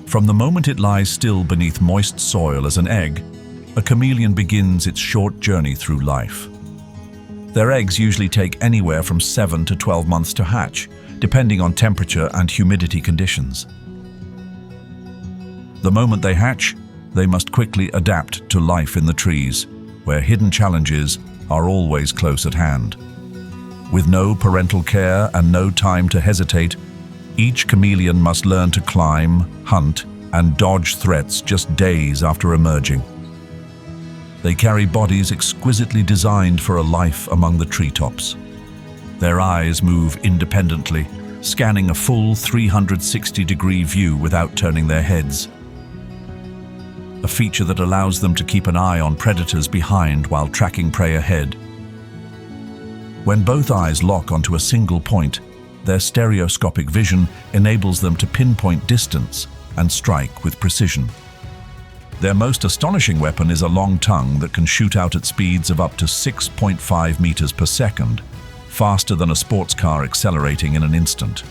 From the moment it lies still beneath moist soil as an egg, a chameleon begins its short journey through life. Their eggs usually take anywhere from 7 to 12 months to hatch, depending on temperature and humidity conditions. The moment they hatch, they must quickly adapt to life in the trees, where hidden challenges are always close at hand. With no parental care and no time to hesitate, each chameleon must learn to climb, hunt, and dodge threats just days after emerging. They carry bodies exquisitely designed for a life among the treetops. Their eyes move independently, scanning a full 360-degree view without turning their heads. A feature that allows them to keep an eye on predators behind while tracking prey ahead. When both eyes lock onto a single point, their stereoscopic vision enables them to pinpoint distance and strike with precision. Their most astonishing weapon is a long tongue that can shoot out at speeds of up to 6.5 meters per second, faster than a sports car accelerating in an instant.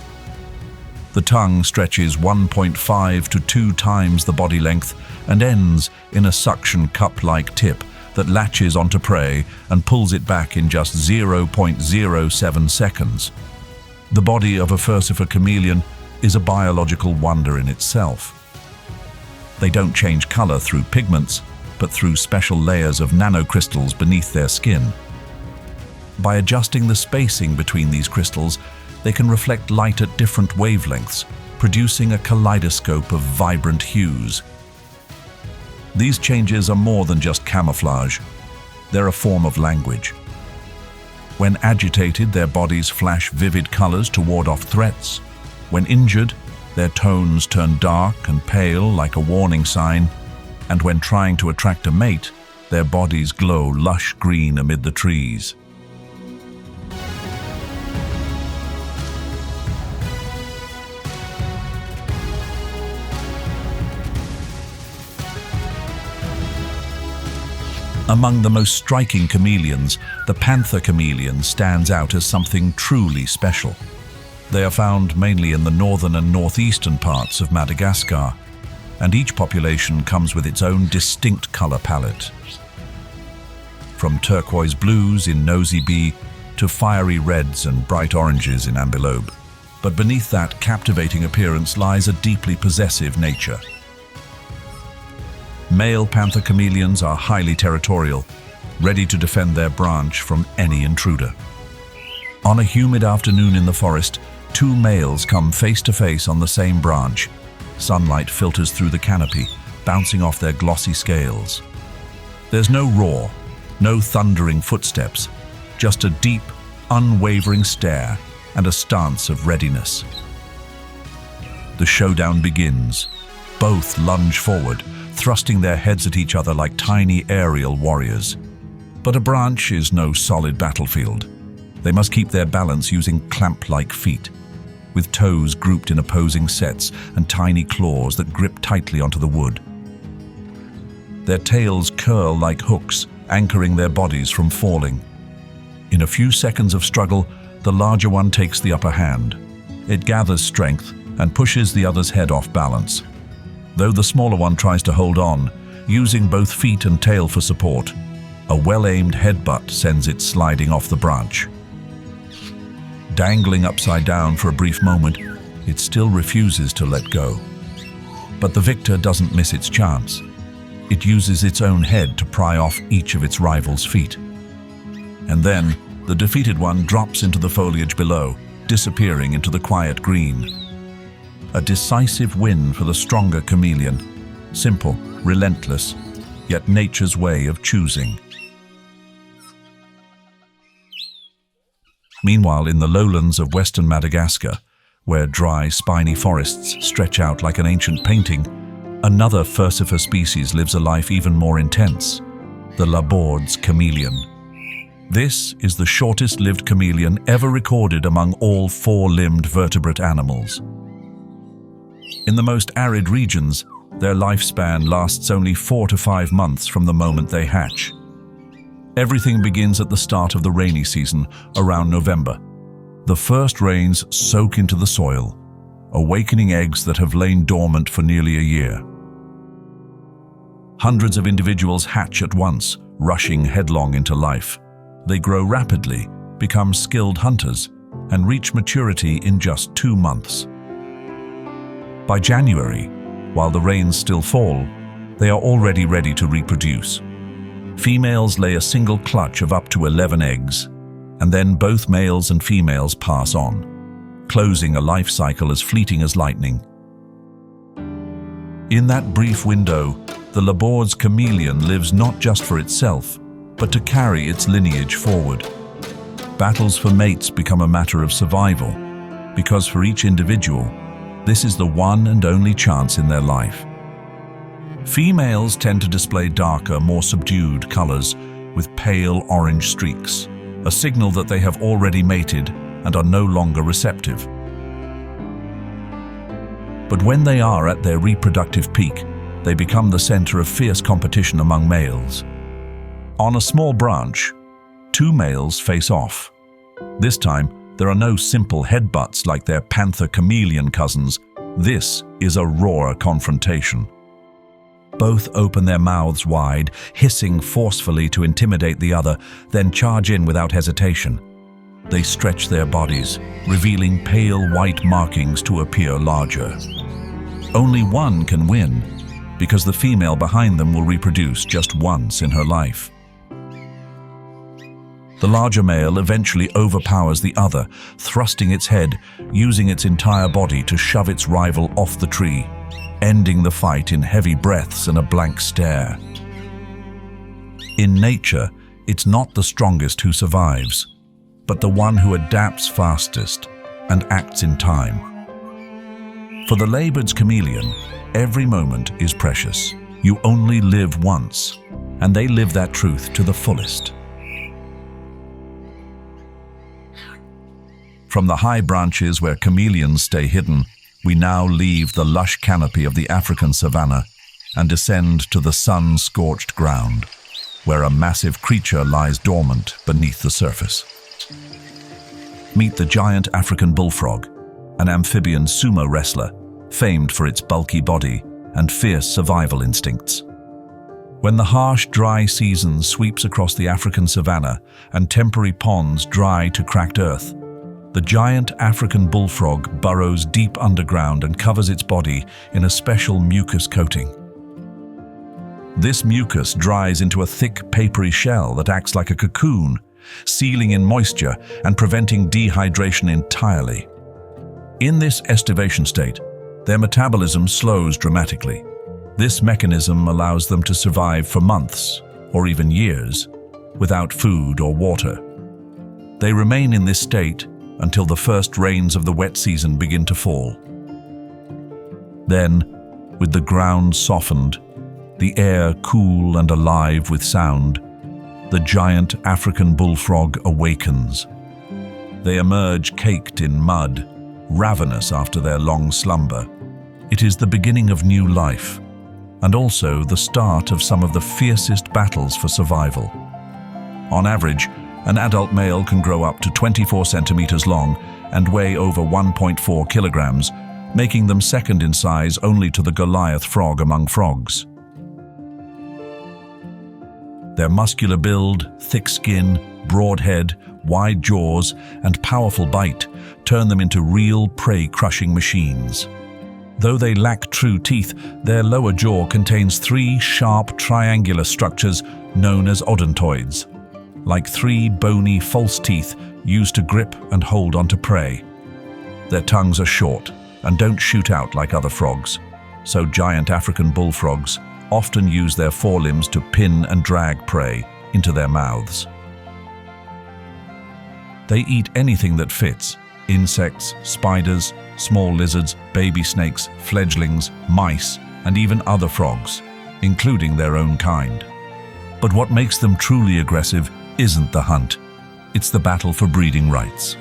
The tongue stretches 1.5 to 2 times the body length and ends in a suction cup-like tip that latches onto prey and pulls it back in just 0.07 seconds. The body of a furcifer chameleon is a biological wonder in itself. They don't change color through pigments, but through special layers of nanocrystals beneath their skin. By adjusting the spacing between these crystals, they can reflect light at different wavelengths, producing a kaleidoscope of vibrant hues. These changes are more than just camouflage. They're a form of language. When agitated, their bodies flash vivid colors to ward off threats. When injured, their tones turn dark and pale like a warning sign. And when trying to attract a mate, their bodies glow lush green amid the trees. Among the most striking chameleons, the panther chameleon stands out as something truly special. They are found mainly in the northern and northeastern parts of Madagascar, and each population comes with its own distinct color palette. From turquoise blues in Nosy Be to fiery reds and bright oranges in Ambilobe. But beneath that captivating appearance lies a deeply possessive nature. Male panther chameleons are highly territorial, ready to defend their branch from any intruder. On a humid afternoon in the forest, 2 males come face to face on the same branch. Sunlight filters through the canopy, bouncing off their glossy scales. There's no roar, no thundering footsteps, just a deep, unwavering stare and a stance of readiness. The showdown begins. Both lunge forward, thrusting their heads at each other like tiny aerial warriors. But a branch is no solid battlefield. They must keep their balance using clamp-like feet, with toes grouped in opposing sets and tiny claws that grip tightly onto the wood. Their tails curl like hooks, anchoring their bodies from falling. In a few seconds of struggle, the larger one takes the upper hand. It gathers strength and pushes the other's head off balance. Though the smaller one tries to hold on, using both feet and tail for support, a well-aimed headbutt sends it sliding off the branch. Dangling upside down for a brief moment, it still refuses to let go. But the victor doesn't miss its chance. It uses its own head to pry off each of its rival's feet. And then, the defeated one drops into the foliage below, disappearing into the quiet green. A decisive win for the stronger chameleon. Simple, relentless, yet nature's way of choosing. Meanwhile, in the lowlands of western Madagascar, where dry, spiny forests stretch out like an ancient painting, another furcifer species lives a life even more intense, the Leopardess chameleon. This is the shortest-lived chameleon ever recorded among all 4-limbed vertebrate animals. In the most arid regions, their lifespan lasts only 4 to 5 months from the moment they hatch. Everything begins at the start of the rainy season, around November. The first rains soak into the soil. awakening eggs that have lain dormant for nearly a year. Hundreds of individuals hatch at once, rushing headlong into life. They grow rapidly, become skilled hunters, and reach maturity in just 2 months. By January, while the rains still fall, they are already ready to reproduce. Females lay a single clutch of up to 11 eggs, and then both males and females pass on, closing a life cycle as fleeting as lightning. In that brief window, the Leopardess chameleon lives not just for itself, but to carry its lineage forward. Battles for mates become a matter of survival, because for each individual, this is the one and only chance in their life. Females tend to display darker, more subdued colors with pale orange streaks, a signal that they have already mated and are no longer receptive. But when they are at their reproductive peak, they become the center of fierce competition among males. On a small branch, 2 males face off. This time, there are no simple headbutts like their panther chameleon cousins. This is a raw confrontation. Both open their mouths wide, hissing forcefully to intimidate the other, then charge in without hesitation. They stretch their bodies, revealing pale white markings to appear larger. Only one can win, because the female behind them will reproduce just once in her life. The larger male eventually overpowers the other, thrusting its head, using its entire body to shove its rival off the tree, ending the fight in heavy breaths and a blank stare. In nature, it's not the strongest who survives, but the one who adapts fastest and acts in time. For the Leopardess chameleon, every moment is precious. You only live once, and they live that truth to the fullest. From the high branches where chameleons stay hidden, we now leave the lush canopy of the African savanna and descend to the sun-scorched ground, where a massive creature lies dormant beneath the surface. Meet the giant African bullfrog, an amphibian sumo wrestler, famed for its bulky body and fierce survival instincts. When the harsh, dry season sweeps across the African savanna and temporary ponds dry to cracked earth, the giant African bullfrog burrows deep underground and covers its body in a special mucus coating. This mucus dries into a thick, papery shell that acts like a cocoon, sealing in moisture and preventing dehydration entirely. In this estivation state, their metabolism slows dramatically. This mechanism allows them to survive for months, or even years, without food or water. They remain in this state until the first rains of the wet season begin to fall. Then, with the ground softened, the air cool and alive with sound, the giant African bullfrog awakens. They emerge caked in mud, ravenous after their long slumber. It is the beginning of new life, and also the start of some of the fiercest battles for survival. On average, an adult male can grow up to 24 centimeters long and weigh over 1.4 kilograms, making them second in size only to the Goliath frog among frogs. Their muscular build, thick skin, broad head, wide jaws, and powerful bite turn them into real prey-crushing machines. Though they lack true teeth, their lower jaw contains 3 sharp triangular structures known as odontoids, like 3 bony false teeth used to grip and hold onto prey. Their tongues are short and don't shoot out like other frogs, so giant African bullfrogs often use their forelimbs to pin and drag prey into their mouths. They eat anything that fits: insects, spiders, small lizards, baby snakes, fledglings, mice, and even other frogs, including their own kind. But what makes them truly aggressive isn't the hunt, it's the battle for breeding rights.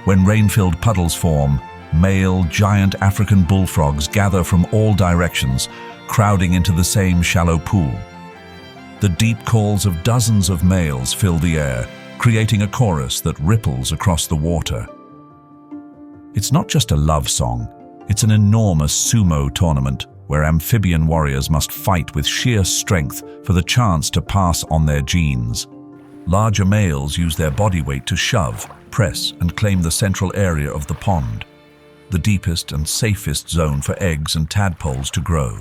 When rain-filled puddles form, male giant African bullfrogs gather from all directions, crowding into the same shallow pool. The deep calls of dozens of males fill the air, creating a chorus that ripples across the water. It's not just a love song, it's an enormous sumo tournament where amphibian warriors must fight with sheer strength for the chance to pass on their genes. Larger males use their body weight to shove, press, and claim the central area of the pond, the deepest and safest zone for eggs and tadpoles to grow.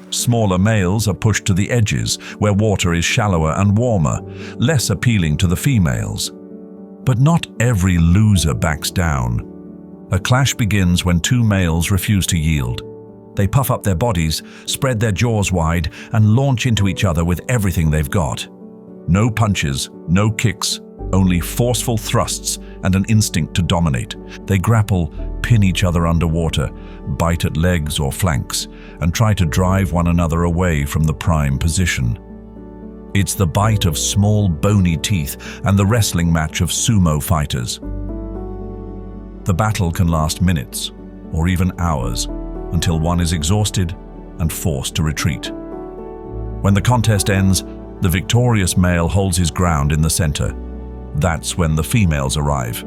Smaller males are pushed to the edges, where water is shallower and warmer, less appealing to the females. But not every loser backs down. A clash begins when two males refuse to yield. They puff up their bodies, spread their jaws wide, and launch into each other with everything they've got. No punches, no kicks, only forceful thrusts and an instinct to dominate. They grapple, pin each other underwater, bite at legs or flanks, and try to drive one another away from the prime position. It's the bite of small, bony teeth and the wrestling match of sumo fighters. The battle can last minutes, or even hours, until one is exhausted and forced to retreat. When the contest ends, the victorious male holds his ground in the center. That's when the females arrive.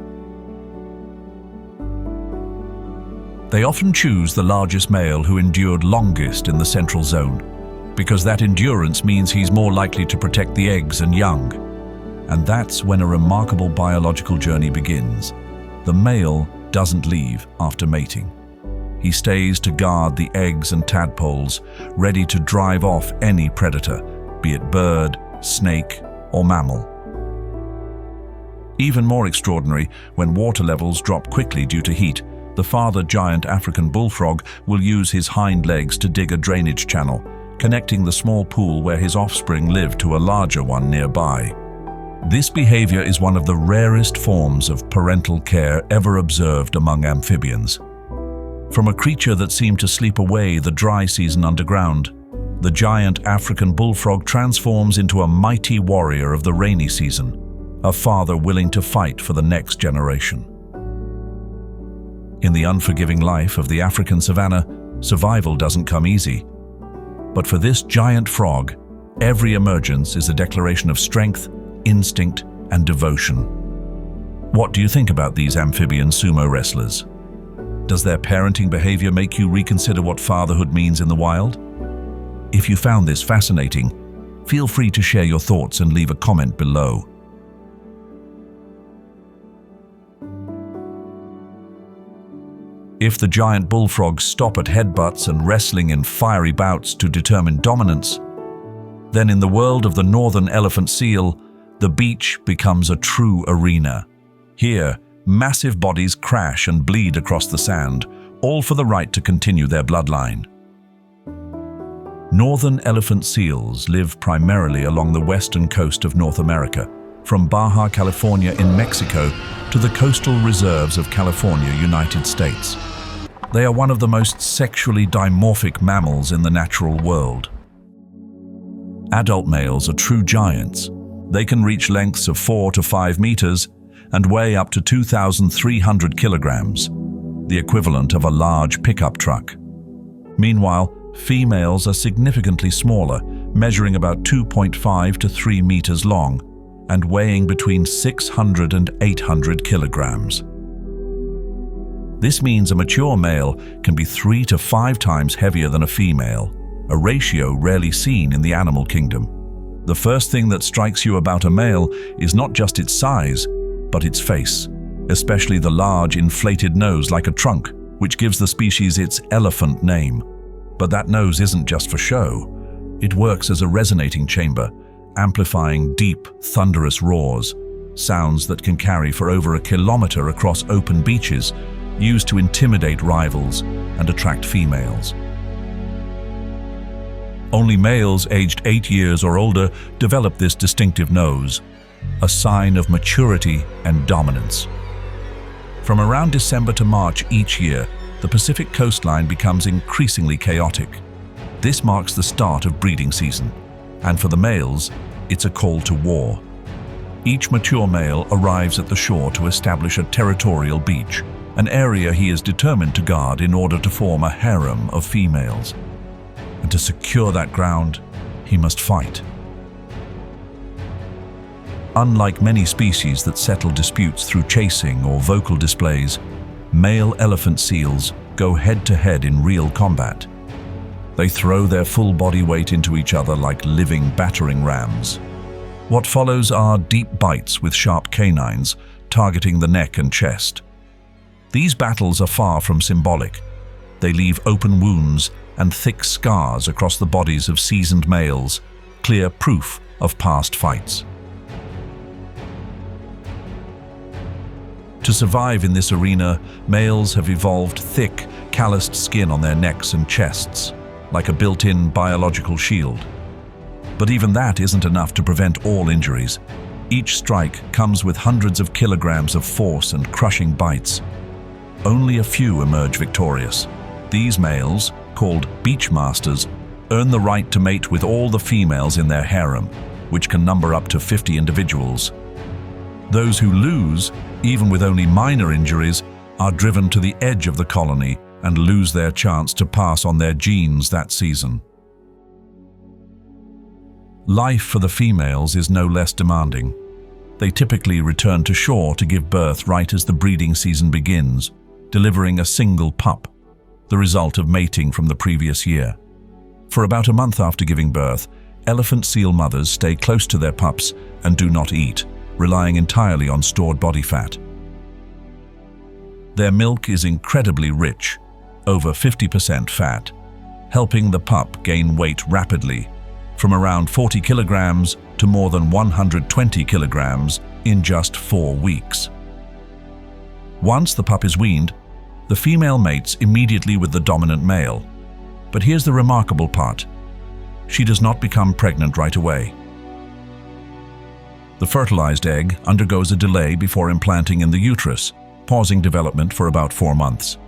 They often choose the largest male who endured longest in the central zone, because that endurance means he's more likely to protect the eggs and young. And that's when a remarkable biological journey begins. The male doesn't leave after mating. He stays to guard the eggs and tadpoles, ready to drive off any predator, be it bird, snake, or mammal. Even more extraordinary, when water levels drop quickly due to heat, the father giant African bullfrog will use his hind legs to dig a drainage channel, connecting the small pool where his offspring live to a larger one nearby. This behavior is one of the rarest forms of parental care ever observed among amphibians. From a creature that seemed to sleep away the dry season underground, the giant African bullfrog transforms into a mighty warrior of the rainy season, a father willing to fight for the next generation. In the unforgiving life of the African savanna, survival doesn't come easy. But for this giant frog, every emergence is a declaration of strength, instinct, and devotion. What do you think about these amphibian sumo wrestlers? Does their parenting behavior make you reconsider what fatherhood means in the wild? If you found this fascinating, feel free to share your thoughts and leave a comment below. If the giant bullfrogs stop at headbutts and wrestling in fiery bouts to determine dominance, then in the world of the northern elephant seal, the beach becomes a true arena. Here, massive bodies crash and bleed across the sand, all for the right to continue their bloodline. Northern elephant seals live primarily along the western coast of North America, from Baja California in Mexico to the coastal reserves of California, United States. They are one of the most sexually dimorphic mammals in the natural world. Adult males are true giants. They can reach lengths of 4 to 5 meters and weigh up to 2,300 kilograms, the equivalent of a large pickup truck. Meanwhile, females are significantly smaller, measuring about 2.5 to 3 meters long and weighing between 600 and 800 kilograms. This means a mature male can be 3 to 5 times heavier than a female, a ratio rarely seen in the animal kingdom. The first thing that strikes you about a male is not just its size, but its face, especially the large inflated nose like a trunk, which gives the species its elephant name. But that nose isn't just for show. It works as a resonating chamber, amplifying deep, thunderous roars, sounds that can carry for over a kilometer across open beaches, used to intimidate rivals and attract females. Only males aged 8 years or older develop this distinctive nose, a sign of maturity and dominance. From around December to March each year, the Pacific coastline becomes increasingly chaotic. This marks the start of breeding season, and for the males, it's a call to war. Each mature male arrives at the shore to establish a territorial beach, an area he is determined to guard in order to form a harem of females. And to secure that ground, he must fight. Unlike many species that settle disputes through chasing or vocal displays, male elephant seals go head-to-head in real combat. They throw their full body weight into each other like living battering rams. What follows are deep bites with sharp canines, targeting the neck and chest. These battles are far from symbolic. They leave open wounds and thick scars across the bodies of seasoned males, clear proof of past fights. To survive in this arena, males have evolved thick, calloused skin on their necks and chests, like a built-in biological shield. But even that isn't enough to prevent all injuries. Each strike comes with hundreds of kilograms of force and crushing bites. Only a few emerge victorious. These males, called beach masters, earn the right to mate with all the females in their harem, which can number up to 50 individuals. Those who lose, even with only minor injuries, are driven to the edge of the colony and lose their chance to pass on their genes that season. Life for the females is no less demanding. They typically return to shore to give birth right as the breeding season begins, delivering a single pup, the result of mating from the previous year. For about a month after giving birth, elephant seal mothers stay close to their pups and do not eat, relying entirely on stored body fat. Their milk is incredibly rich, over 50% fat, helping the pup gain weight rapidly, from around 40 kilograms to more than 120 kilograms in just 4 weeks. Once the pup is weaned, the female mates immediately with the dominant male. But here's the remarkable part. She does not become pregnant right away. The fertilized egg undergoes a delay before implanting in the uterus, pausing development for about 4 months.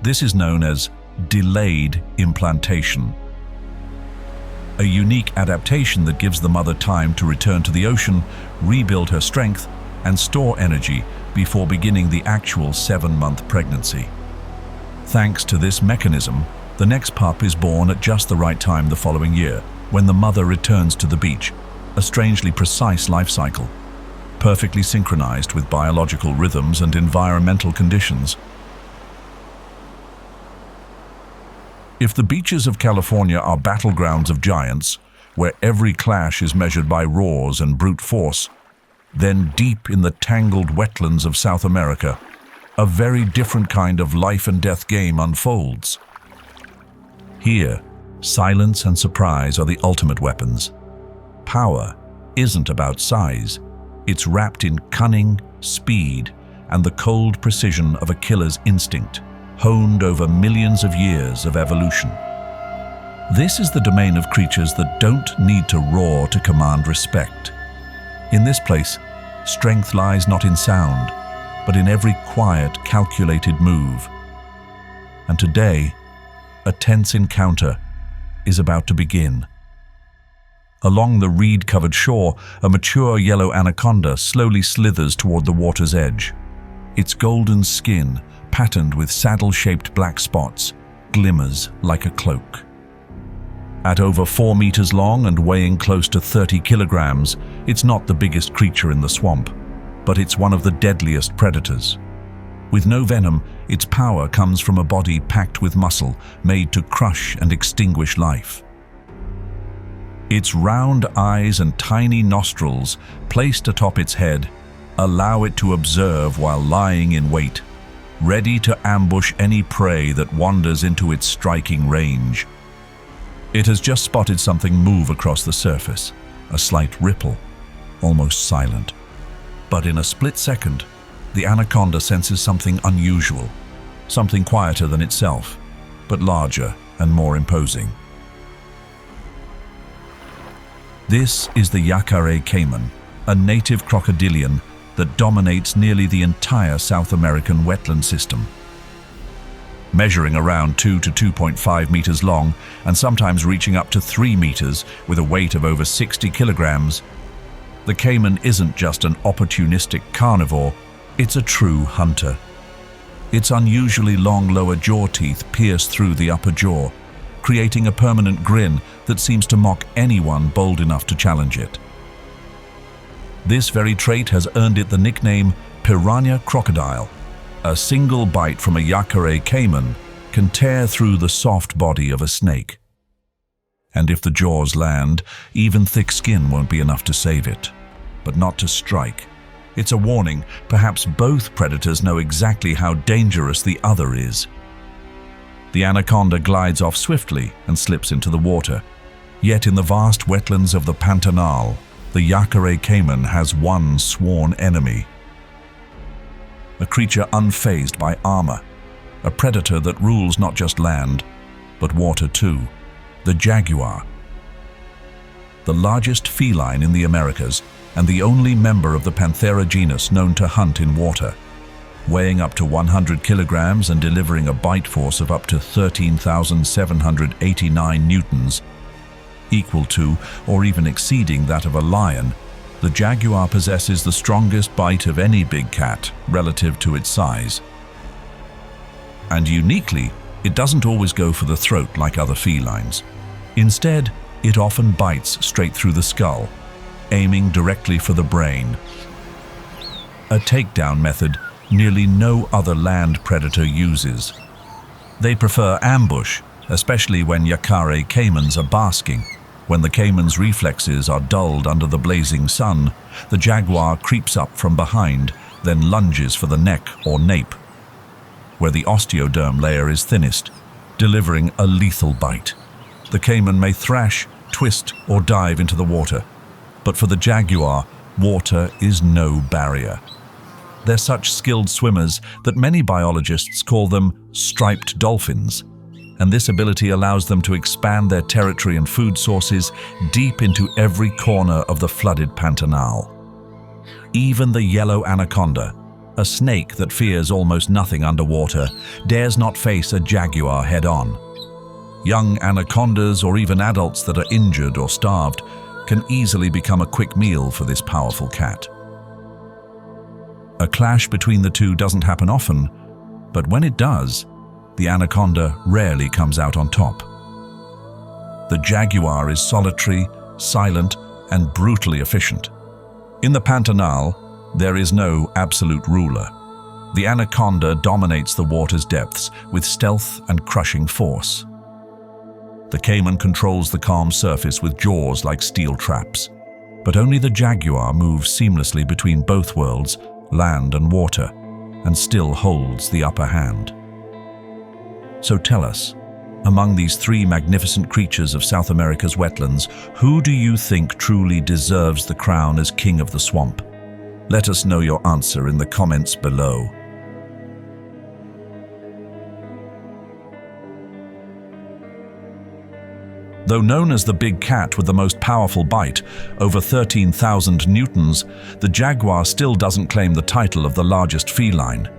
This is known as delayed implantation, a unique adaptation that gives the mother time to return to the ocean, rebuild her strength, and store energy before beginning the actual 7-month pregnancy. Thanks to this mechanism, the next pup is born at just the right time the following year, when the mother returns to the beach, a strangely precise life cycle, perfectly synchronized with biological rhythms and environmental conditions. If the beaches of California are battlegrounds of giants, where every clash is measured by roars and brute force, then deep in the tangled wetlands of South America, a very different kind of life and death game unfolds. Here, silence and surprise are the ultimate weapons. Power isn't about size. It's wrapped in cunning, speed, and the cold precision of a killer's instinct, honed over millions of years of evolution. This is the domain of creatures that don't need to roar to command respect. In this place, strength lies not in sound, but in every quiet, calculated move. And today, a tense encounter is about to begin. Along the reed-covered shore, a mature yellow anaconda slowly slithers toward the water's edge. Its golden skin, patterned with saddle-shaped black spots, glimmers like a cloak. At over 4 meters long and weighing close to 30 kilograms, it's not the biggest creature in the swamp, but it's one of the deadliest predators. With no venom, its power comes from a body packed with muscle, made to crush and extinguish life. Its round eyes and tiny nostrils, placed atop its head, allow it to observe while lying in wait, ready to ambush any prey that wanders into its striking range. It has just spotted something move across the surface, a slight ripple, almost silent. But in a split second, the anaconda senses something unusual, something quieter than itself, but larger and more imposing. This is the Yacaré caiman, a native crocodilian that dominates nearly the entire South American wetland system. Measuring around 2 to 2.5 meters long and sometimes reaching up to 3 meters with a weight of over 60 kilograms, the caiman isn't just an opportunistic carnivore, it's a true hunter. Its unusually long lower jaw teeth pierce through the upper jaw, creating a permanent grin that seems to mock anyone bold enough to challenge it. This very trait has earned it the nickname piranha crocodile. A single bite from a jaguar caiman can tear through the soft body of a snake. And if the jaws land, even thick skin won't be enough to save it. But not to strike. It's a warning. Perhaps both predators know exactly how dangerous the other is. The anaconda glides off swiftly and slips into the water. Yet in the vast wetlands of the Pantanal, the jaguar caiman has one sworn enemy. A creature unfazed by armor. A predator that rules not just land, but water too. The jaguar. The largest feline in the Americas and the only member of the Panthera genus known to hunt in water. Weighing up to 100 kilograms and delivering a bite force of up to 13,789 newtons, equal to or even exceeding that of a lion, the jaguar possesses the strongest bite of any big cat relative to its size. And uniquely, it doesn't always go for the throat like other felines. Instead, it often bites straight through the skull, aiming directly for the brain. A takedown method nearly no other land predator uses. They prefer ambush, especially when jaguar caimans are basking. When the caiman's reflexes are dulled under the blazing sun, the jaguar creeps up from behind, then lunges for the neck or nape, where the osteoderm layer is thinnest, delivering a lethal bite. The caiman may thrash, twist, or dive into the water, but for the jaguar, water is no barrier. They're such skilled swimmers that many biologists call them striped dolphins, and this ability allows them to expand their territory and food sources deep into every corner of the flooded Pantanal. Even the yellow anaconda, a snake that fears almost nothing underwater, dares not face a jaguar head-on. Young anacondas or even adults that are injured or starved can easily become a quick meal for this powerful cat. A clash between the two doesn't happen often, but when it does, the anaconda rarely comes out on top. The jaguar is solitary, silent, and brutally efficient. In the Pantanal, there is no absolute ruler. The anaconda dominates the water's depths with stealth and crushing force. The caiman controls the calm surface with jaws like steel traps, but only the jaguar moves seamlessly between both worlds, land and water, and still holds the upper hand. So tell us, among these three magnificent creatures of South America's wetlands, who do you think truly deserves the crown as king of the swamp? Let us know your answer in the comments below. Though known as the big cat with the most powerful bite, over 13,000 newtons, the jaguar still doesn't claim the title of the largest feline.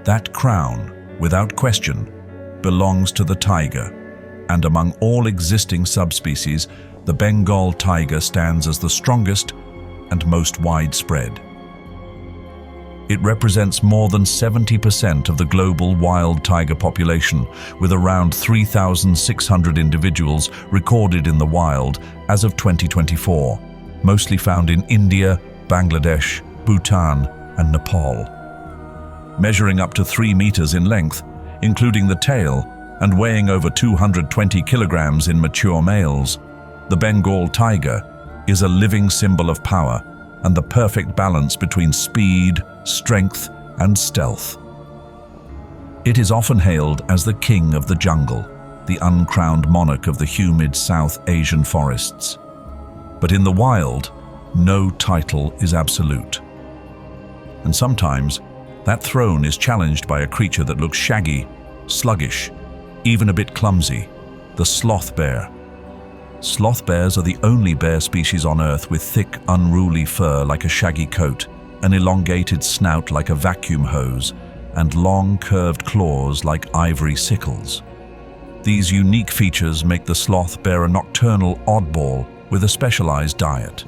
That crown, without question, belongs to the tiger, and among all existing subspecies, the Bengal tiger stands as the strongest and most widespread. It represents more than 70% of the global wild tiger population, with around 3,600 individuals recorded in the wild as of 2024, mostly found in India, Bangladesh, Bhutan, and Nepal. Measuring up to 3 meters in length, including the tail, and weighing over 220 kilograms in mature males, the Bengal tiger is a living symbol of power and the perfect balance between speed, strength, and stealth. It is often hailed as the king of the jungle, the uncrowned monarch of the humid South Asian forests. But in the wild, no title is absolute. And sometimes, that throne is challenged by a creature that looks shaggy, sluggish, even a bit clumsy, the sloth bear. Sloth bears are the only bear species on Earth with thick, unruly fur like a shaggy coat, an elongated snout like a vacuum hose, and long, curved claws like ivory sickles. These unique features make the sloth bear a nocturnal oddball with a specialized diet.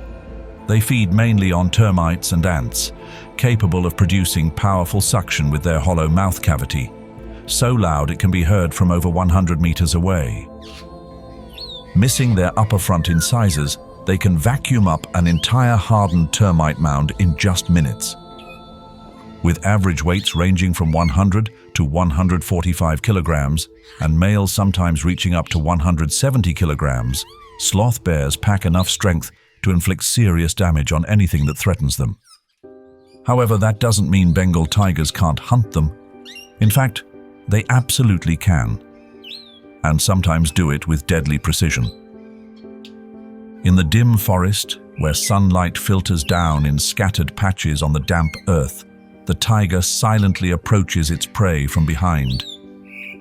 They feed mainly on termites and ants, capable of producing powerful suction with their hollow mouth cavity, so loud it can be heard from over 100 meters away. Missing their upper front incisors, they can vacuum up an entire hardened termite mound in just minutes. With average weights ranging from 100 to 145 kilograms, and males sometimes reaching up to 170 kilograms, sloth bears pack enough strength to inflict serious damage on anything that threatens them. However, that doesn't mean Bengal tigers can't hunt them. In fact, they absolutely can, and sometimes do it with deadly precision. In the dim forest, where sunlight filters down in scattered patches on the damp earth, the tiger silently approaches its prey from behind.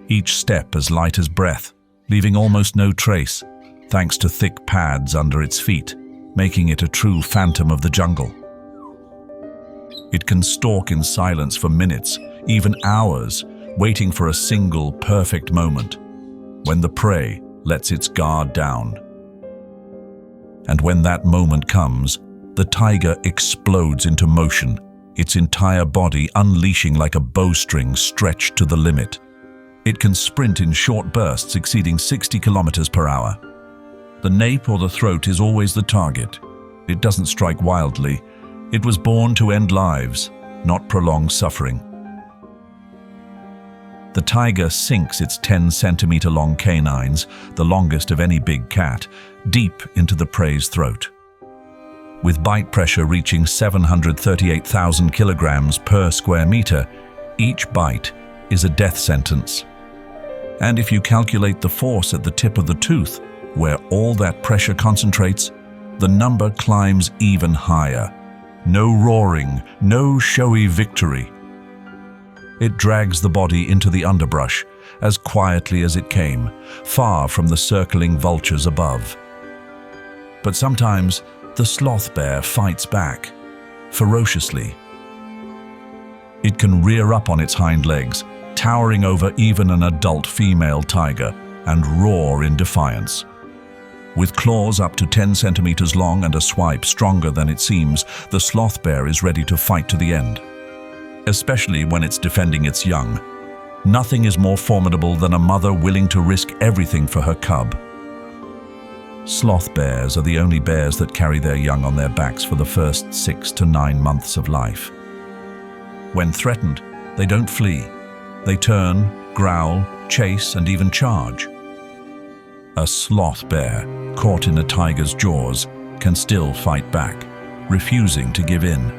Each step as light as breath, leaving almost no trace, thanks to thick pads under its feet, making it a true phantom of the jungle. It can stalk in silence for minutes, even hours, waiting for a single perfect moment, when the prey lets its guard down. And when that moment comes, the tiger explodes into motion, its entire body unleashing like a bowstring stretched to the limit. It can sprint in short bursts exceeding 60 kilometers per hour. The nape or the throat is always the target. It doesn't strike wildly. It was born to end lives, not prolong suffering. The tiger sinks its 10-centimeter-long canines, the longest of any big cat, deep into the prey's throat. With bite pressure reaching 738,000 kilograms per square meter, each bite is a death sentence. And if you calculate the force at the tip of the tooth, where all that pressure concentrates, the number climbs even higher. No roaring, no showy victory. It drags the body into the underbrush, as quietly as it came, far from the circling vultures above. But sometimes, the sloth bear fights back, ferociously. It can rear up on its hind legs, towering over even an adult female tiger, and roar in defiance. With claws up to 10 centimeters long and a swipe stronger than it seems, the sloth bear is ready to fight to the end. Especially when it's defending its young. Nothing is more formidable than a mother willing to risk everything for her cub. Sloth bears are the only bears that carry their young on their backs for the first 6 to 9 months of life. When threatened, they don't flee. They turn, growl, chase, and even charge. A sloth bear, caught in a tiger's jaws, can still fight back, refusing to give in.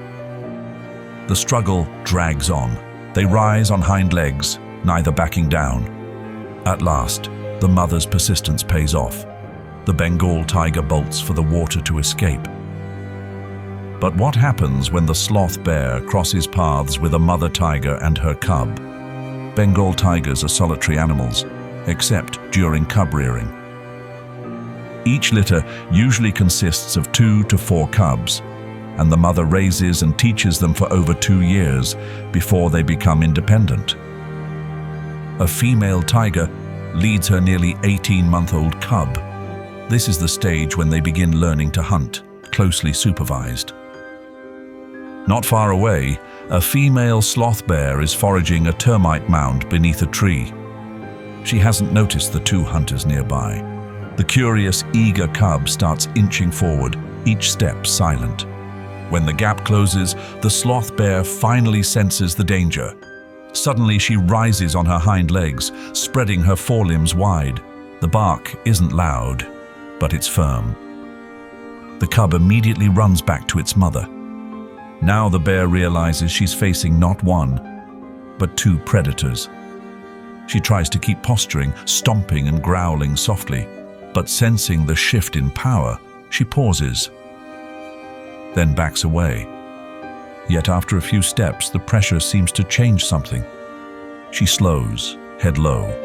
The struggle drags on. They rise on hind legs, neither backing down. At last, the mother's persistence pays off. The Bengal tiger bolts for the water to escape. But what happens when the sloth bear crosses paths with a mother tiger and her cub? Bengal tigers are solitary animals, except during cub rearing. Each litter usually consists of 2 to 4 cubs, and the mother raises and teaches them for over 2 years before they become independent. A female tiger leads her nearly 18-month-old cub. This is the stage when they begin learning to hunt, closely supervised. Not far away, a female sloth bear is foraging a termite mound beneath a tree. She hasn't noticed the 2 hunters nearby. The curious, eager cub starts inching forward, each step silent. When the gap closes, the sloth bear finally senses the danger. Suddenly she rises on her hind legs, spreading her forelimbs wide. The bark isn't loud, but it's firm. The cub immediately runs back to its mother. Now the bear realizes she's facing not 1, but 2 predators. She tries to keep posturing, stomping and growling softly, but sensing the shift in power, she pauses, then backs away. Yet after a few steps, the pressure seems to change something. She slows, head low,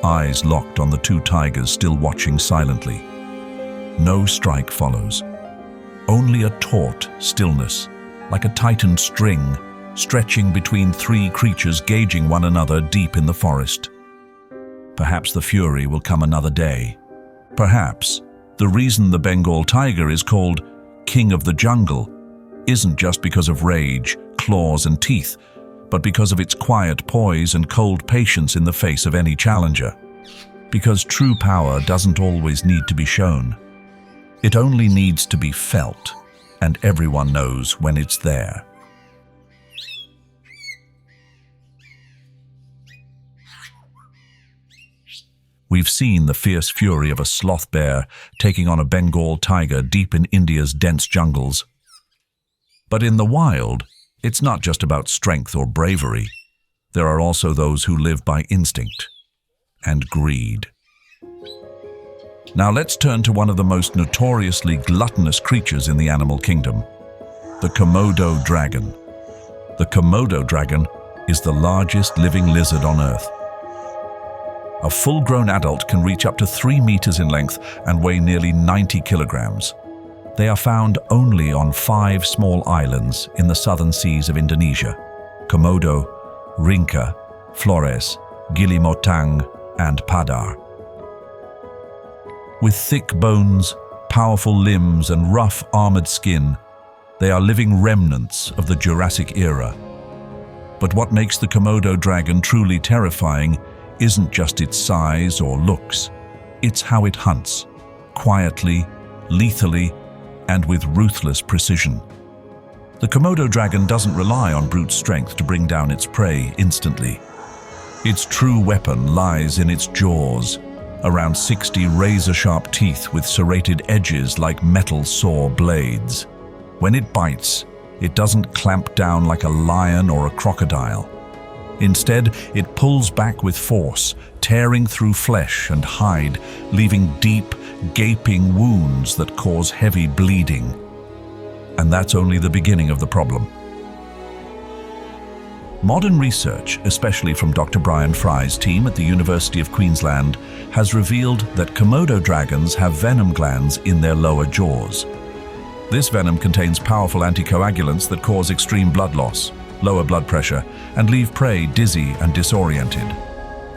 eyes locked on the 2 tigers still watching silently. No strike follows. Only a taut stillness, like a tightened string, stretching between 3 creatures gauging one another deep in the forest. Perhaps the fury will come another day. Perhaps the reason the Bengal tiger is called King of the Jungle isn't just because of rage, claws and teeth, but because of its quiet poise and cold patience in the face of any challenger. Because true power doesn't always need to be shown. It only needs to be felt, and everyone knows when it's there. We've seen the fierce fury of a sloth bear taking on a Bengal tiger deep in India's dense jungles. But in the wild, it's not just about strength or bravery. There are also those who live by instinct and greed. Now let's turn to one of the most notoriously gluttonous creatures in the animal kingdom, the Komodo dragon. The Komodo dragon is the largest living lizard on Earth. A full-grown adult can reach up to 3 meters in length and weigh nearly 90 kilograms. They are found only on 5 small islands in the southern seas of Indonesia: Komodo, Rinca, Flores, Gili Motang, and Padar. With thick bones, powerful limbs, and rough, armored skin, they are living remnants of the Jurassic era. But what makes the Komodo dragon truly terrifying isn't just its size or looks, it's how it hunts, quietly, lethally, and with ruthless precision. The Komodo dragon doesn't rely on brute strength to bring down its prey instantly. Its true weapon lies in its jaws, around 60 razor-sharp teeth with serrated edges like metal saw blades. When it bites, it doesn't clamp down like a lion or a crocodile. Instead, it pulls back with force, tearing through flesh and hide, leaving deep, gaping wounds that cause heavy bleeding. And that's only the beginning of the problem. Modern research, especially from Dr. Brian Fry's team at the University of Queensland, has revealed that Komodo dragons have venom glands in their lower jaws. This venom contains powerful anticoagulants that cause extreme blood loss, lower blood pressure, and leave prey dizzy and disoriented.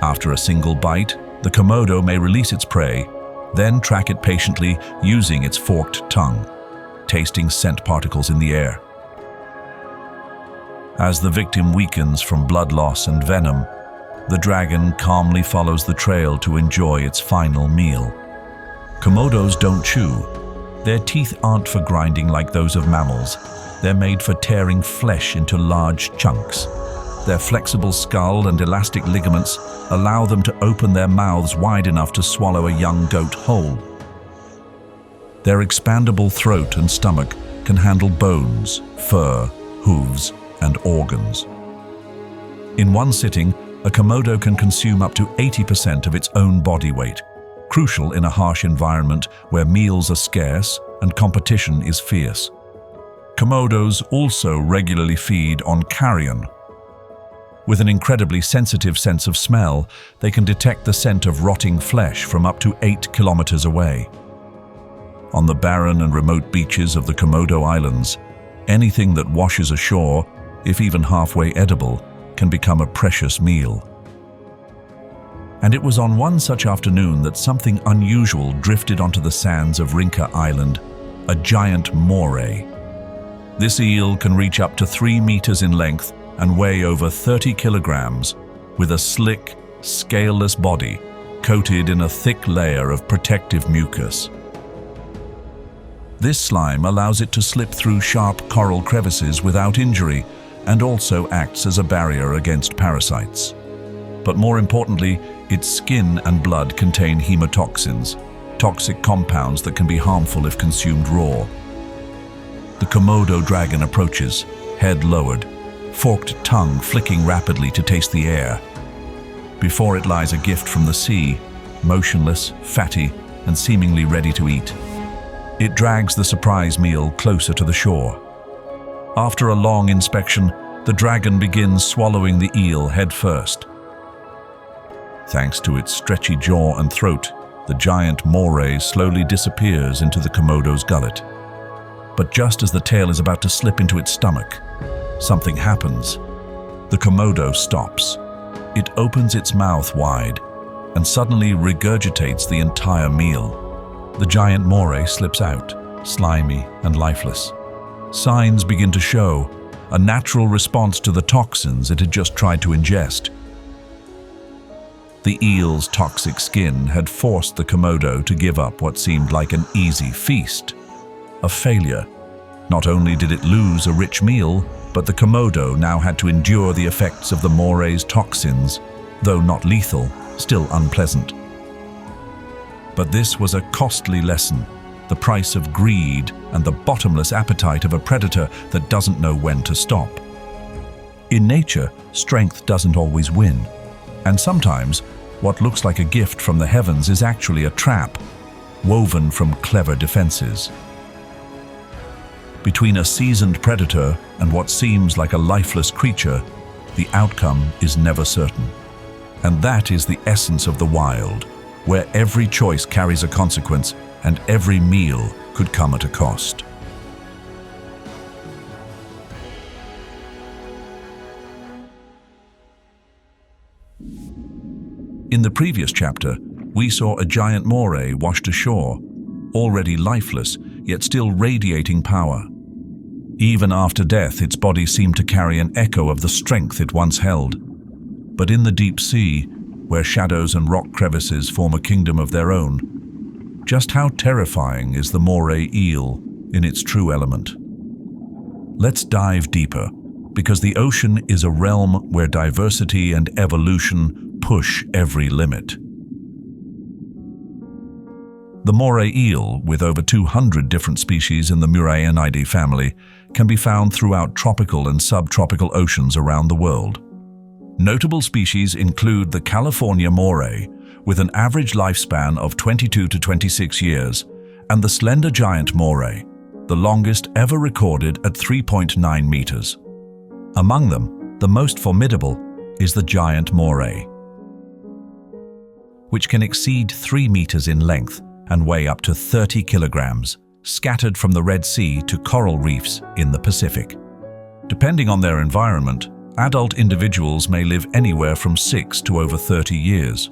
After a single bite, the Komodo may release its prey, then track it patiently using its forked tongue, tasting scent particles in the air. As the victim weakens from blood loss and venom, the dragon calmly follows the trail to enjoy its final meal. Komodos don't chew. Their teeth aren't for grinding like those of mammals. They're made for tearing flesh into large chunks. Their flexible skull and elastic ligaments allow them to open their mouths wide enough to swallow a young goat whole. Their expandable throat and stomach can handle bones, fur, hooves, and organs. In one sitting, a Komodo can consume up to 80% of its own body weight, crucial in a harsh environment where meals are scarce and competition is fierce. Komodos also regularly feed on carrion. With an incredibly sensitive sense of smell, they can detect the scent of rotting flesh from up to 8 kilometers away. On the barren and remote beaches of the Komodo Islands, anything that washes ashore, if even halfway edible, can become a precious meal. And it was on one such afternoon that something unusual drifted onto the sands of Rinca Island, a giant moray. This eel can reach up to 3 meters in length and weigh over 30 kilograms, with a slick, scaleless body coated in a thick layer of protective mucus. This slime allows it to slip through sharp coral crevices without injury and also acts as a barrier against parasites. But more importantly, its skin and blood contain hemotoxins, toxic compounds that can be harmful if consumed raw. The Komodo dragon approaches, head lowered, forked tongue flicking rapidly to taste the air. Before it lies a gift from the sea, motionless, fatty, and seemingly ready to eat. It drags the surprise meal closer to the shore. After a long inspection, the dragon begins swallowing the eel head first. Thanks to its stretchy jaw and throat, the giant moray slowly disappears into the Komodo's gullet. But just as the tail is about to slip into its stomach, something happens. The Komodo stops. It opens its mouth wide and suddenly regurgitates the entire meal. The giant moray slips out, slimy and lifeless. Signs begin to show, a natural response to the toxins it had just tried to ingest. The eel's toxic skin had forced the Komodo to give up what seemed like an easy feast. A failure. Not only did it lose a rich meal, but the Komodo now had to endure the effects of the moray's toxins, though not lethal, still unpleasant. But this was a costly lesson, the price of greed and the bottomless appetite of a predator that doesn't know when to stop. In nature, strength doesn't always win, and sometimes what looks like a gift from the heavens is actually a trap, woven from clever defenses. Between a seasoned predator and what seems like a lifeless creature, the outcome is never certain. And that is the essence of the wild, where every choice carries a consequence and every meal could come at a cost. In the previous chapter, we saw a giant moray washed ashore, already lifeless, yet still radiating power. Even after death, its body seemed to carry an echo of the strength it once held. But in the deep sea, where shadows and rock crevices form a kingdom of their own, just how terrifying is the moray eel in its true element? Let's dive deeper, because the ocean is a realm where diversity and evolution push every limit. The moray eel, with over 200 different species in the Murayanidae family, can be found throughout tropical and subtropical oceans around the world. Notable species include the California moray, with an average lifespan of 22 to 26 years, and the slender giant moray, the longest ever recorded at 3.9 meters. Among them, the most formidable is the giant moray, which can exceed 3 meters in length and weigh up to 30 kilograms, scattered from the Red Sea to coral reefs in the Pacific. Depending on their environment, adult individuals may live anywhere from 6 to over 30 years.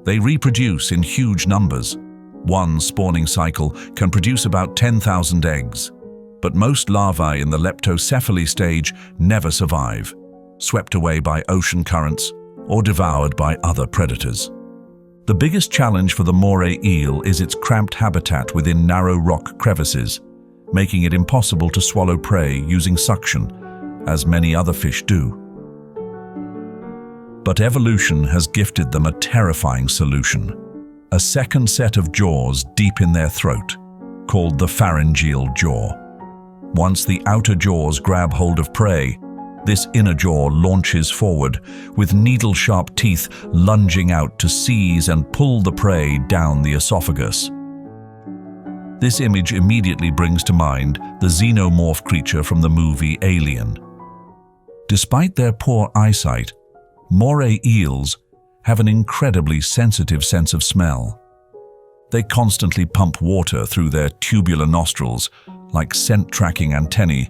They reproduce in huge numbers. One spawning cycle can produce about 10,000 eggs, but most larvae in the leptocephaly stage never survive, swept away by ocean currents or devoured by other predators. The biggest challenge for the moray eel is its cramped habitat within narrow rock crevices, making it impossible to swallow prey using suction, as many other fish do. But evolution has gifted them a terrifying solution: a second set of jaws deep in their throat, called the pharyngeal jaw. Once the outer jaws grab hold of prey, this inner jaw launches forward, with needle-sharp teeth lunging out to seize and pull the prey down the esophagus. This image immediately brings to mind the xenomorph creature from the movie Alien. Despite their poor eyesight, moray eels have an incredibly sensitive sense of smell. They constantly pump water through their tubular nostrils, like scent-tracking antennae,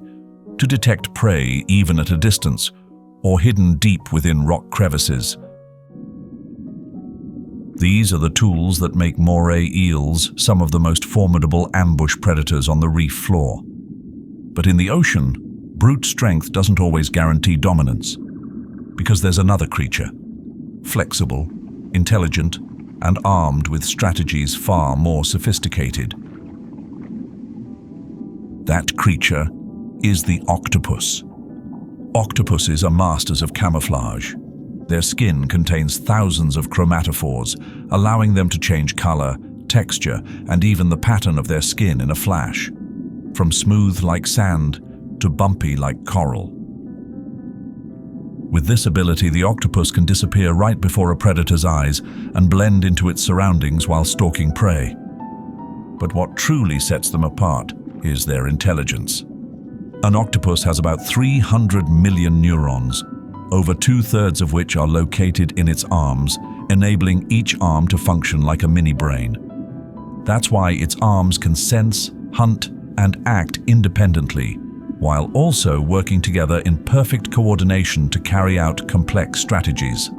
to detect prey even at a distance or hidden deep within rock crevices. These are the tools that make moray eels some of the most formidable ambush predators on the reef floor. But in the ocean, brute strength doesn't always guarantee dominance, because there's another creature, flexible, intelligent, and armed with strategies far more sophisticated. That creature is the octopus. Octopuses are masters of camouflage. Their skin contains thousands of chromatophores, allowing them to change color, texture, and even the pattern of their skin in a flash, from smooth like sand to bumpy like coral. With this ability, the octopus can disappear right before a predator's eyes and blend into its surroundings while stalking prey. But what truly sets them apart is their intelligence. An octopus has about 300 million neurons, over 2/3 of which are located in its arms, enabling each arm to function like a mini-brain. That's why its arms can sense, hunt, and act independently, while also working together in perfect coordination to carry out complex strategies.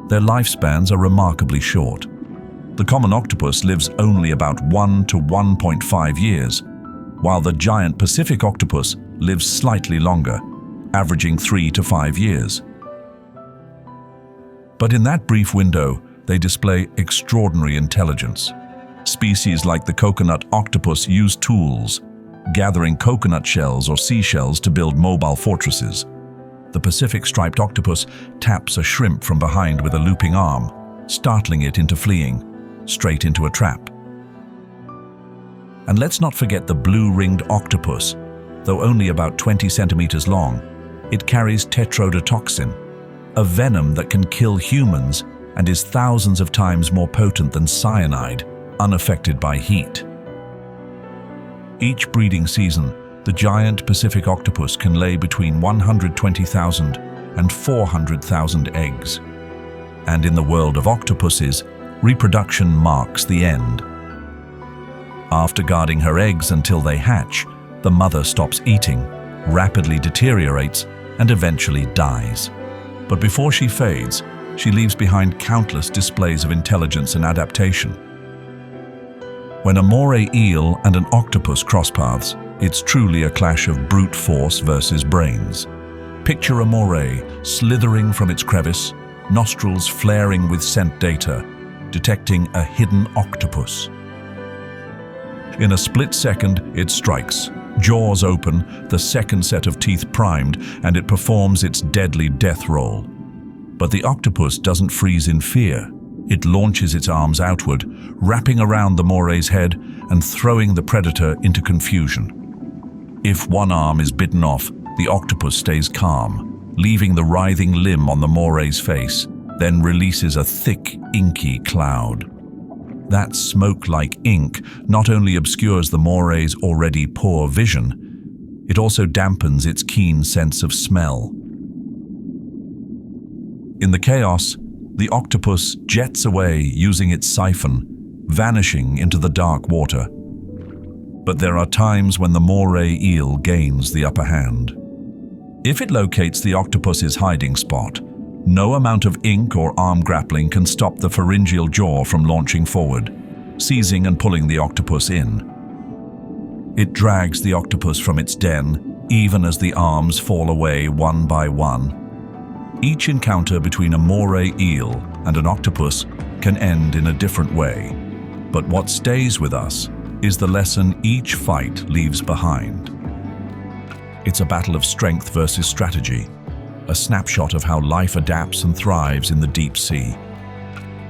Their lifespans are remarkably short. The common octopus lives only about 1 to 1.5 years, while the giant Pacific octopus lives slightly longer, averaging 3 to 5 years. But in that brief window, they display extraordinary intelligence. Species like the coconut octopus use tools, gathering coconut shells or seashells to build mobile fortresses. The Pacific striped octopus taps a shrimp from behind with a looping arm, startling it into fleeing, straight into a trap. And let's not forget the blue-ringed octopus. Though only about 20 centimeters long, it carries tetrodotoxin, a venom that can kill humans and is thousands of times more potent than cyanide, unaffected by heat. Each breeding season, the giant Pacific octopus can lay between 120,000 and 400,000 eggs. And in the world of octopuses, reproduction marks the end. After guarding her eggs until they hatch, the mother stops eating, rapidly deteriorates, and eventually dies. But before she fades, she leaves behind countless displays of intelligence and adaptation. When a moray eel and an octopus cross paths, it's truly a clash of brute force versus brains. Picture a moray slithering from its crevice, nostrils flaring with scent data, detecting a hidden octopus. In a split second, it strikes. Jaws open, the second set of teeth primed, and it performs its deadly death roll. But the octopus doesn't freeze in fear. It launches its arms outward, wrapping around the moray's head and throwing the predator into confusion. If one arm is bitten off, the octopus stays calm, leaving the writhing limb on the moray's face, then releases a thick, inky cloud. That smoke-like ink not only obscures the moray's already poor vision, it also dampens its keen sense of smell. In the chaos, the octopus jets away using its siphon, vanishing into the dark water. But there are times when the moray eel gains the upper hand. If it locates the octopus's hiding spot, no amount of ink or arm grappling can stop the pharyngeal jaw from launching forward, seizing and pulling the octopus in. It drags the octopus from its den, even as the arms fall away one by one. Each encounter between a moray eel and an octopus can end in a different way, but what stays with us is the lesson each fight leaves behind. It's a battle of strength versus strategy, a snapshot of how life adapts and thrives in the deep sea.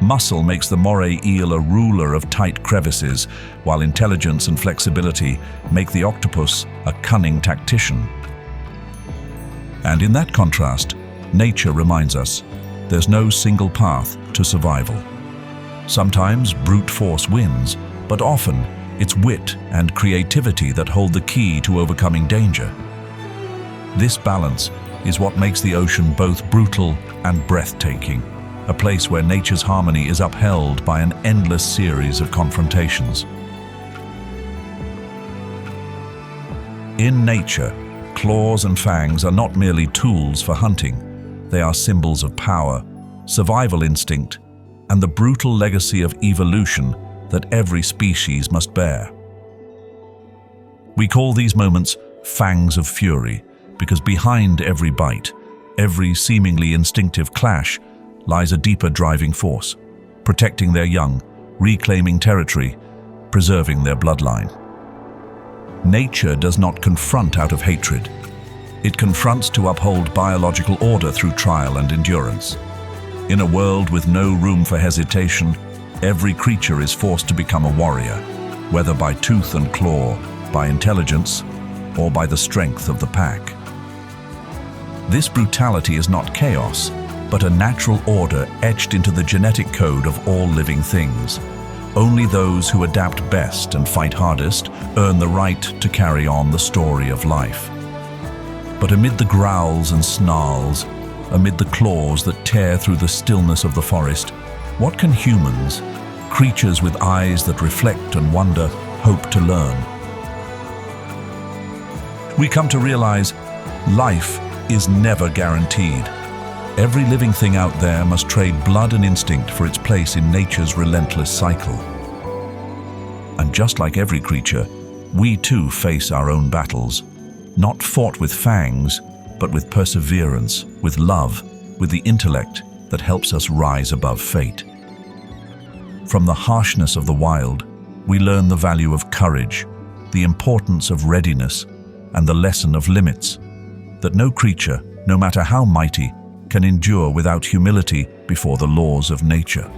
Muscle makes the moray eel a ruler of tight crevices, while intelligence and flexibility make the octopus a cunning tactician. And in that contrast, nature reminds us there's no single path to survival. Sometimes brute force wins, but often it's wit and creativity that hold the key to overcoming danger. This balance is what makes the ocean both brutal and breathtaking, a place where nature's harmony is upheld by an endless series of confrontations. In nature, claws and fangs are not merely tools for hunting. They are symbols of power, survival instinct, and the brutal legacy of evolution that every species must bear. We call these moments Fangs of Fury, because behind every bite, every seemingly instinctive clash, lies a deeper driving force, protecting their young, reclaiming territory, preserving their bloodline. Nature does not confront out of hatred. It confronts to uphold biological order through trial and endurance. In a world with no room for hesitation, every creature is forced to become a warrior, whether by tooth and claw, by intelligence, or by the strength of the pack. This brutality is not chaos, but a natural order etched into the genetic code of all living things. Only those who adapt best and fight hardest earn the right to carry on the story of life. But amid the growls and snarls, amid the claws that tear through the stillness of the forest, what can humans, creatures with eyes that reflect and wonder, hope to learn? We come to realize life is never guaranteed. Every living thing out there must trade blood and instinct for its place in nature's relentless cycle. And just like every creature, we too face our own battles, not fought with fangs, but with perseverance, with love, with the intellect that helps us rise above fate. From the harshness of the wild, we learn the value of courage, the importance of readiness, and the lesson of limits, that no creature, no matter how mighty, can endure without humility before the laws of nature.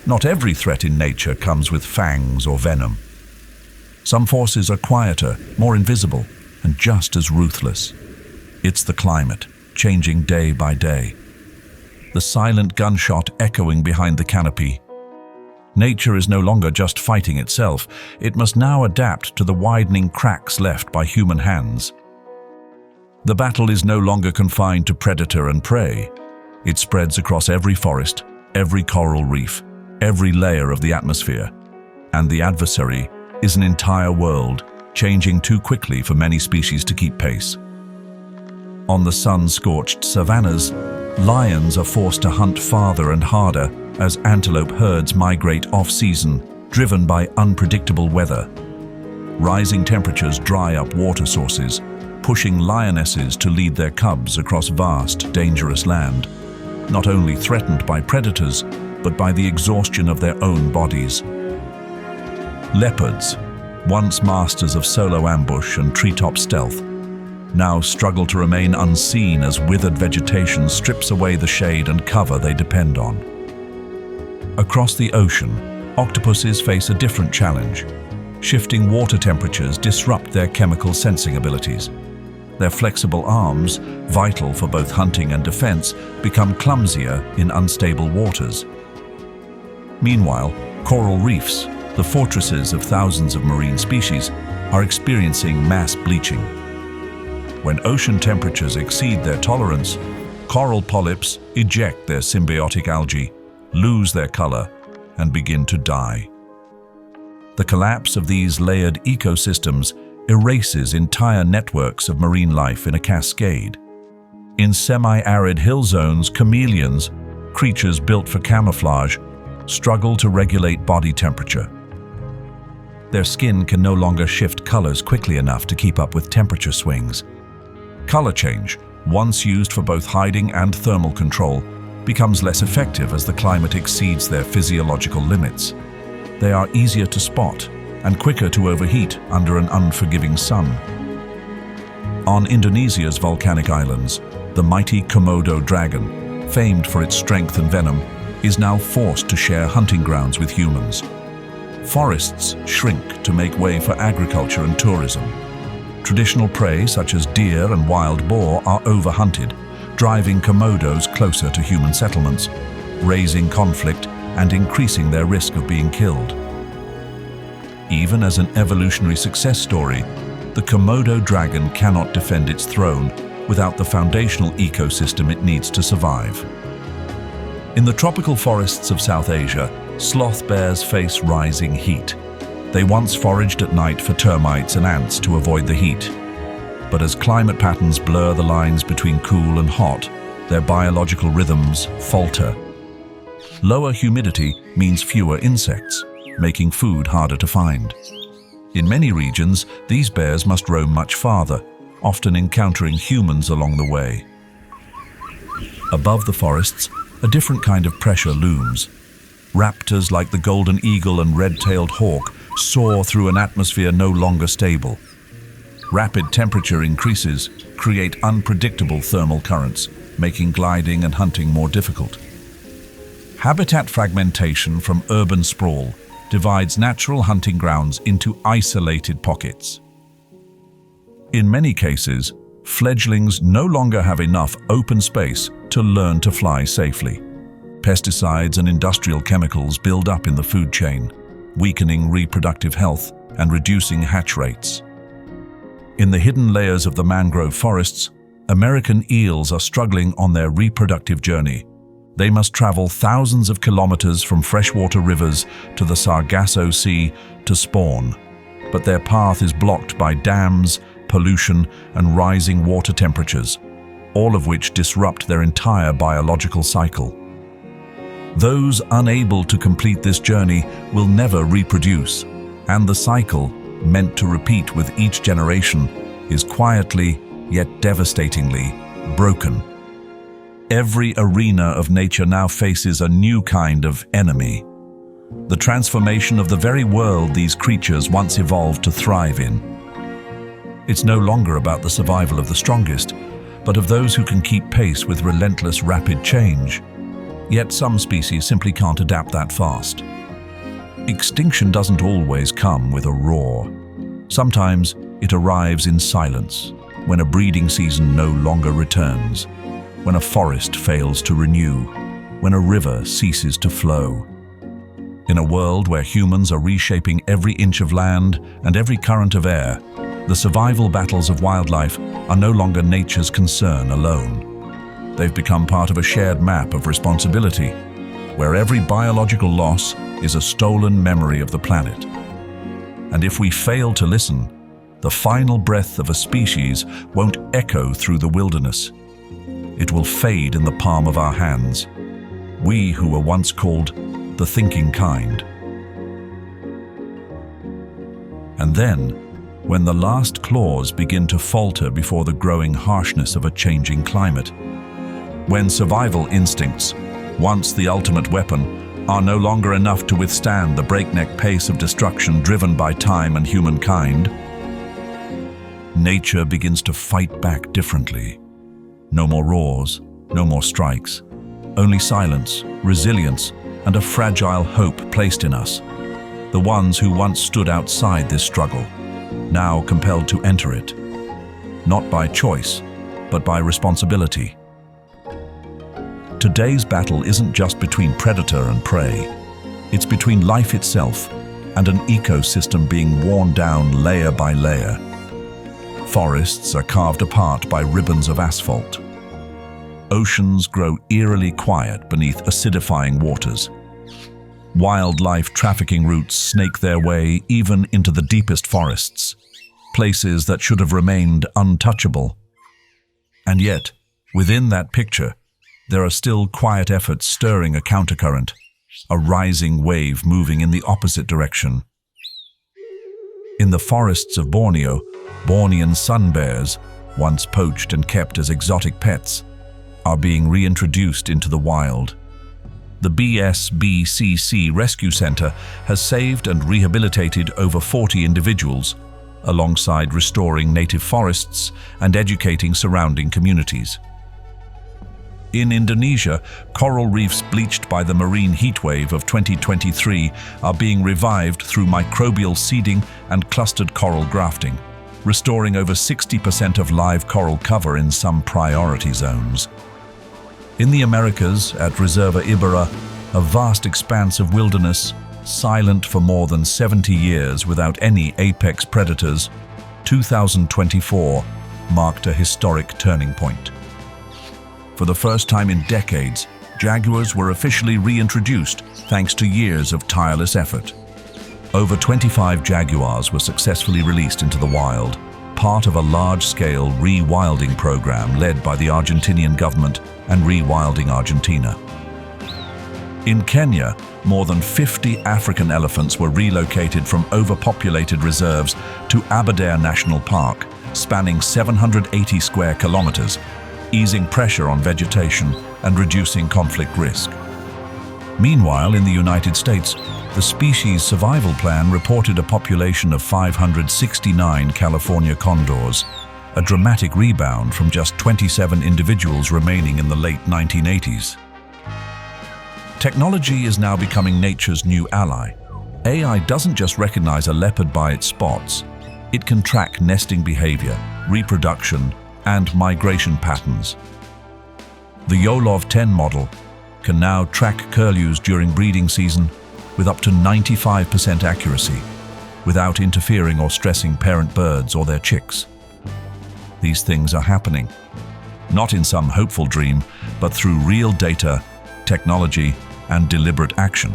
Not every threat in nature comes with fangs or venom. Some forces are quieter, more invisible, and just as ruthless. It's the climate, changing day by day. The silent gunshot echoing behind the canopy. Nature is no longer just fighting itself. It must now adapt to the widening cracks left by human hands. The battle is no longer confined to predator and prey. It spreads across every forest, every coral reef, every layer of the atmosphere. And the adversary is an entire world, changing too quickly for many species to keep pace. On the sun-scorched savannas, lions are forced to hunt farther and harder as antelope herds migrate off-season, driven by unpredictable weather. Rising temperatures dry up water sources, pushing lionesses to lead their cubs across vast, dangerous land, not only threatened by predators, but by the exhaustion of their own bodies. Leopards, once masters of solo ambush and treetop stealth, now struggle to remain unseen as withered vegetation strips away the shade and cover they depend on. Across the ocean, octopuses face a different challenge. Shifting water temperatures disrupt their chemical sensing abilities. Their flexible arms, vital for both hunting and defense, become clumsier in unstable waters. Meanwhile, coral reefs, the fortresses of thousands of marine species, are experiencing mass bleaching. When ocean temperatures exceed their tolerance, coral polyps eject their symbiotic algae, lose their color, and begin to die. The collapse of these layered ecosystems erases entire networks of marine life in a cascade. In semi-arid hill zones, chameleons, creatures built for camouflage, struggle to regulate body temperature. Their skin can no longer shift colors quickly enough to keep up with temperature swings. Color change, once used for both hiding and thermal control, becomes less effective as the climate exceeds their physiological limits. They are easier to spot and quicker to overheat under an unforgiving sun. On Indonesia's volcanic islands, the mighty Komodo dragon, famed for its strength and venom, is now forced to share hunting grounds with humans. Forests shrink to make way for agriculture and tourism. Traditional prey such as deer and wild boar are overhunted, driving Komodos closer to human settlements, raising conflict and increasing their risk of being killed. Even as an evolutionary success story, the Komodo dragon cannot defend its throne without the foundational ecosystem it needs to survive. In the tropical forests of South Asia, sloth bears face rising heat. They once foraged at night for termites and ants to avoid the heat. But as climate patterns blur the lines between cool and hot, their biological rhythms falter. Lower humidity means fewer insects, making food harder to find. In many regions, these bears must roam much farther, often encountering humans along the way. Above the forests, a different kind of pressure looms. Raptors like the golden eagle and red-tailed hawk soar through an atmosphere no longer stable. Rapid temperature increases create unpredictable thermal currents, making gliding and hunting more difficult. Habitat fragmentation from urban sprawl divides natural hunting grounds into isolated pockets. In many cases, fledglings no longer have enough open space to learn to fly safely. Pesticides and industrial chemicals build up in the food chain, weakening reproductive health and reducing hatch rates. In the hidden layers of the mangrove forests, American eels are struggling on their reproductive journey. They must travel thousands of kilometers from freshwater rivers to the Sargasso Sea to spawn, but their path is blocked by dams, pollution, and rising water temperatures, all of which disrupt their entire biological cycle. Those unable to complete this journey will never reproduce, and the cycle, meant to repeat with each generation, is quietly, yet devastatingly, broken. Every arena of nature now faces a new kind of enemy. The transformation of the very world these creatures once evolved to thrive in. It's no longer about the survival of the strongest, but of those who can keep pace with relentless, rapid change. Yet some species simply can't adapt that fast. Extinction doesn't always come with a roar. Sometimes it arrives in silence, when a breeding season no longer returns, when a forest fails to renew, when a river ceases to flow. In a world where humans are reshaping every inch of land and every current of air, the survival battles of wildlife are no longer nature's concern alone. They've become part of a shared map of responsibility, where every biological loss is a stolen memory of the planet. And if we fail to listen, the final breath of a species won't echo through the wilderness. It will fade in the palm of our hands, we who were once called the thinking kind. And then, when the last claws begin to falter before the growing harshness of a changing climate, when survival instincts, once the ultimate weapon, are no longer enough to withstand the breakneck pace of destruction driven by time and humankind, nature begins to fight back differently. No more roars, no more strikes, only silence, resilience, and a fragile hope placed in us. The ones who once stood outside this struggle, now compelled to enter it, not by choice, but by responsibility. Today's battle isn't just between predator and prey. It's between life itself and an ecosystem being worn down layer by layer. Forests are carved apart by ribbons of asphalt. Oceans grow eerily quiet beneath acidifying waters. Wildlife trafficking routes snake their way even into the deepest forests, places that should have remained untouchable. And yet, within that picture, there are still quiet efforts stirring a countercurrent, a rising wave moving in the opposite direction. In the forests of Borneo, Bornean sun bears, once poached and kept as exotic pets, are being reintroduced into the wild. The BSBCC Rescue Center has saved and rehabilitated over 40 individuals, alongside restoring native forests and educating surrounding communities. In Indonesia, coral reefs bleached by the marine heatwave of 2023 are being revived through microbial seeding and clustered coral grafting, restoring over 60% of live coral cover in some priority zones. In the Americas, at Reserva Ibarra, a vast expanse of wilderness, silent for more than 70 years without any apex predators, 2024 marked a historic turning point. For the first time in decades, jaguars were officially reintroduced thanks to years of tireless effort. Over 25 jaguars were successfully released into the wild, part of a large-scale rewilding program led by the Argentinian government and Rewilding Argentina. In Kenya, more than 50 African elephants were relocated from overpopulated reserves to Aberdare National Park, spanning 780 square kilometers, easing pressure on vegetation and reducing conflict risk. Meanwhile, in the United States, the Species Survival Plan reported a population of 569 California condors, a dramatic rebound from just 27 individuals remaining in the late 1980s. Technology is now becoming nature's new ally. AI doesn't just recognize a leopard by its spots. It can track nesting behavior, reproduction, and migration patterns. The Yolov 10 model can now track curlews during breeding season with up to 95% accuracy, without interfering or stressing parent birds or their chicks. These things are happening, not in some hopeful dream, but through real data, technology, and deliberate action.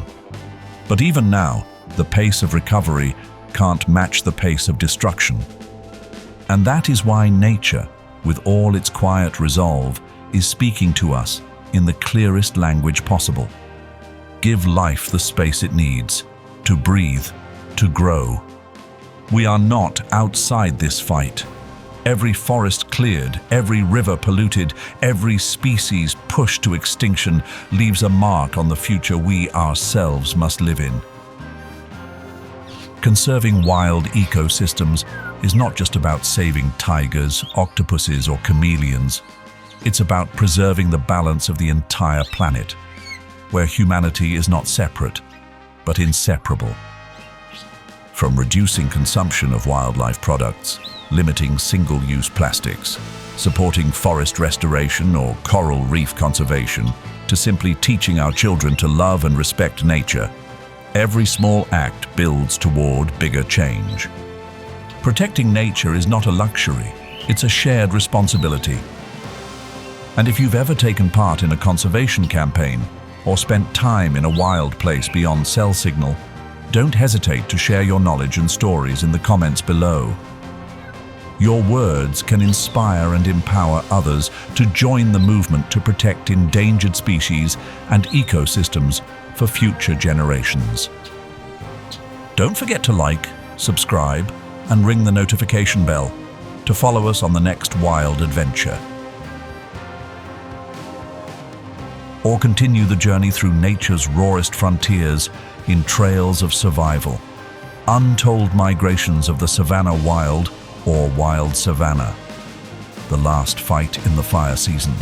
But even now, the pace of recovery can't match the pace of destruction. And that is why nature, with all its quiet resolve, is speaking to us in the clearest language possible. Give life the space it needs to breathe, to grow. We are not outside this fight. Every forest cleared, every river polluted, every species pushed to extinction leaves a mark on the future we ourselves must live in. Conserving wild ecosystems is not just about saving tigers, octopuses, or chameleons. It's about preserving the balance of the entire planet, where humanity is not separate, but inseparable. From reducing consumption of wildlife products, limiting single-use plastics, supporting forest restoration or coral reef conservation, to simply teaching our children to love and respect nature, every small act builds toward bigger change. Protecting nature is not a luxury, it's a shared responsibility. And if you've ever taken part in a conservation campaign or spent time in a wild place beyond cell signal, don't hesitate to share your knowledge and stories in the comments below. Your words can inspire and empower others to join the movement to protect endangered species and ecosystems for future generations. Don't forget to like, subscribe, and ring the notification bell to follow us on the next wild adventure. Or continue the journey through nature's rawest frontiers in trails of survival, untold migrations of the savanna wild or wild savanna, the last fight in the fire season.